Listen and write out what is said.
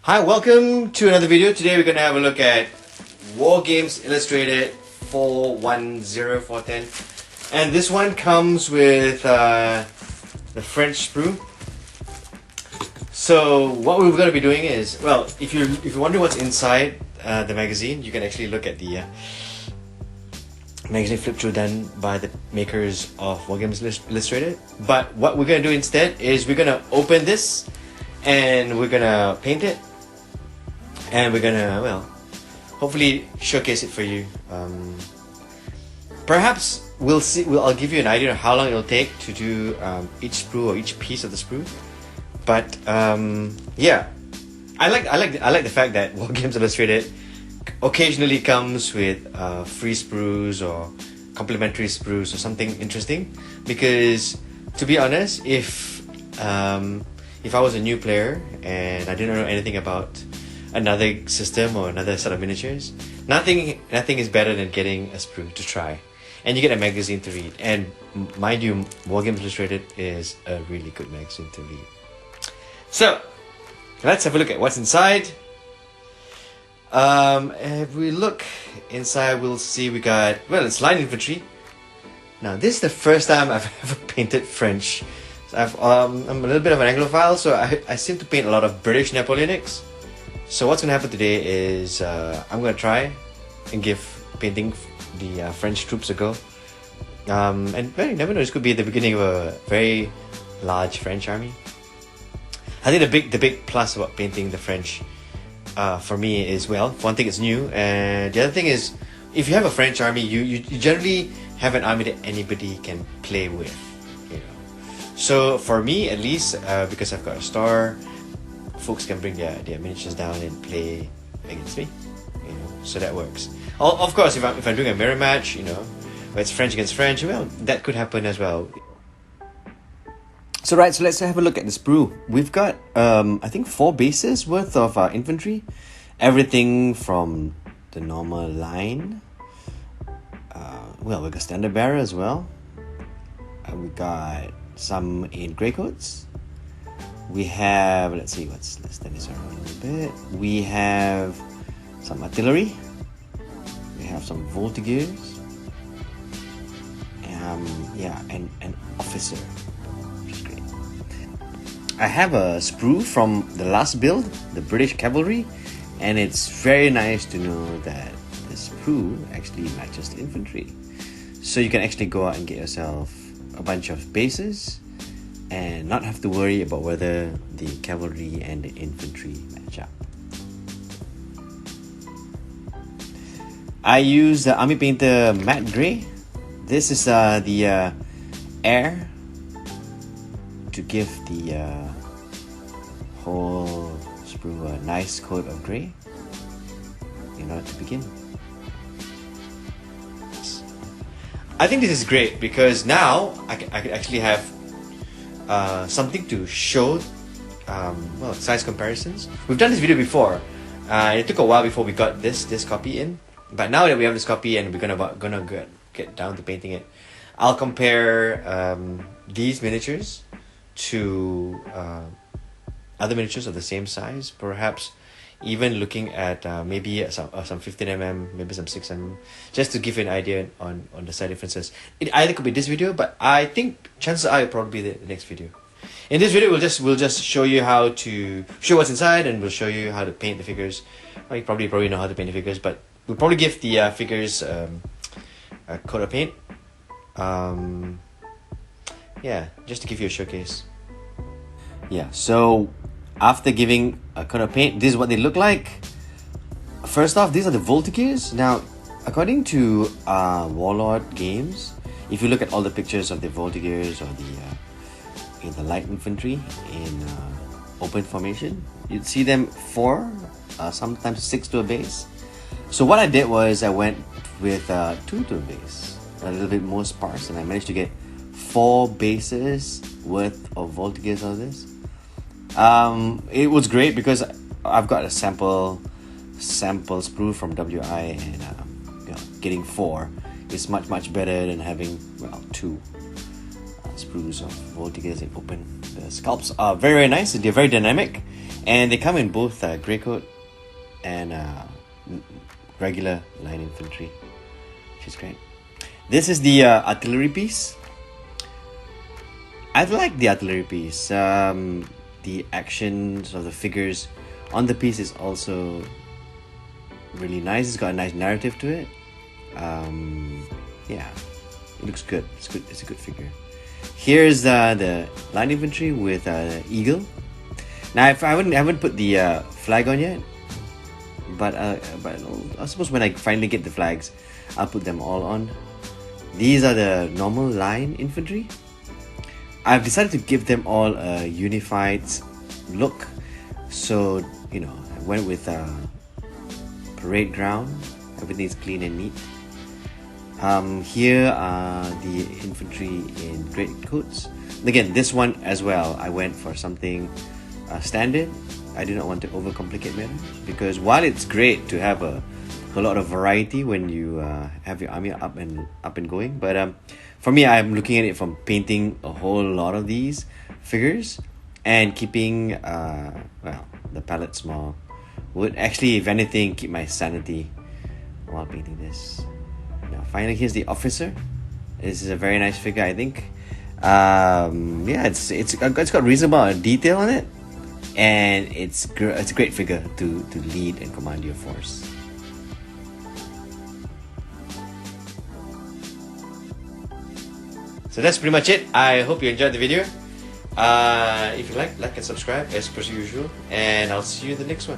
Hi, welcome to another video. Today we're going to have a look at WargamesIllustrated 410410, and this one comes with the French sprue. So what we're going to be doing is, well, if you're wondering what's inside the magazine, you can actually look at the magazine flip through done by the makers of WargamesIllustrated. But what we're going to do instead is we're going to open this and we're going to paint it. And we're gonna, well, hopefully showcase it for you. Perhaps we'll see. I'll give you an idea of how long it'll take to do each sprue or each piece of the sprue. But yeah, I like the fact that WargamesIllustrated occasionally comes with free sprues or complimentary sprues or something interesting. Because to be honest, if I was a new player and I didn't know anything about another system or another set of miniatures, nothing is better than getting a sprue to try, and you get a magazine to read. And mind you, WargamesIllustrated is a really good magazine to read. So let's have a look at what's inside. If we look inside, we'll see we got, well, it's line infantry. Now this is the first time I've ever painted French. So I'm a little bit of an Anglophile, so I seem to paint a lot of British Napoleonics. So what's going to happen today is I'm going to try and give painting the French troops a go. And well, you never know, this could be the beginning of a very large French army. I think the big plus about painting the French for me is, well, one thing, it's new, and the other thing is, if you have a French army, you generally have an army that anybody can play with, you know. So for me, at least, because I've got a star, folks can bring their miniatures down and play against me, you know, so that works. Of course, if I'm doing a mirror match, you know, where it's French against French, well, that could happen as well. So let's have a look at the sprue. We've got I think 4 bases worth of infantry, everything from the normal line. Well, we got standard bearer as well. We got some in grey coats. We have, let's turn this around a little bit. We have some artillery. We have some voltigeurs. Yeah, and an officer, which is great. I have a sprue from the last build, the British cavalry, and it's very nice to know that the sprue actually matches the infantry. So you can actually go out and get yourself a bunch of bases and not have to worry about whether the cavalry and the infantry match up. I use the Army Painter Matte Grey. This is the air to give the whole sprue a nice coat of grey in order to begin. I think this is great because now I could actually have something to show, well, size comparisons. We've done this video before. It took a while before we got this copy in, but now that we have this copy and we're gonna get down to painting it, I'll compare these miniatures to other miniatures of the same size, perhaps even looking at maybe some 15mm, maybe some 6mm, just to give you an idea on the size differences. It either could be this video, but I think chances are it'll probably be the next video. In this video, we'll just show you how to show what's inside, and we'll show you how to paint the figures. Well, you probably know how to paint the figures, but we'll probably give the figures a coat of paint. Yeah, just to give you a showcase. Yeah, so after giving a coat of paint, this is what they look like. First off, these are the voltigeurs. Now, according to Warlord Games, if you look at all the pictures of the voltigeurs or the light infantry in open formation, you'd see them 4, sometimes 6 to a base. So what I did was I went with 2 to a base, a little bit more sparse, and I managed to get 4 bases worth of voltigeurs out of this. It was great because I've got a sample sprue from WI, and you know, getting 4 is much better than having, well, 2 sprues of voltigeurs in open. The sculpts are very nice. They're very dynamic, And they come in both grey coat and regular line infantry, which is great. This is the artillery piece. I like the artillery piece. The actions of the figures on the piece is also really nice. It's got a nice narrative to it. Yeah, it looks good. It's good. It's a good figure. Here's the line infantry with eagle. Now, if I haven't put the flag on yet, but I suppose when I finally get the flags, I'll put them all on. These are the normal line infantry. I've decided to give them all a unified look, so you know, I went with parade ground. Everything's clean and neat. Here are the infantry in great coats. Again, this one as well, I went for something standard. I do not want to overcomplicate matters, because while it's great to have a lot of variety when you have your army up and going, but for me, I'm looking at it from painting a whole lot of these figures and keeping well, the palette small would actually, if anything, keep my sanity while painting this. Now finally, here's the officer. This is a very nice figure, I think. Yeah, it's got reasonable amount of detail on it, and it's a great figure to lead and command your force. So that's pretty much it. I hope you enjoyed the video. If you like and subscribe as per usual, and I'll see you in the next one.